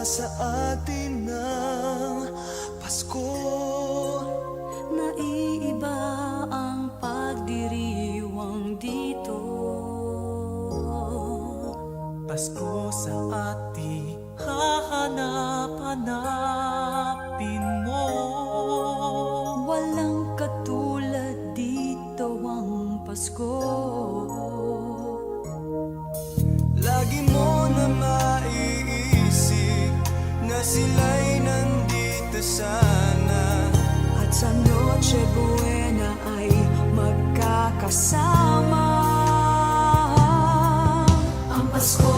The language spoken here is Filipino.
sa atin ng Pasko. Naiiba ang pagdiriwang dito. Pasko sa ating hahanap-hanapin mo. Walang katulad dito ang Pasko. Lagi mo na maiisip na sila'y nandito sana, At sa Noche Buena ay magkakasama. Ang Pasko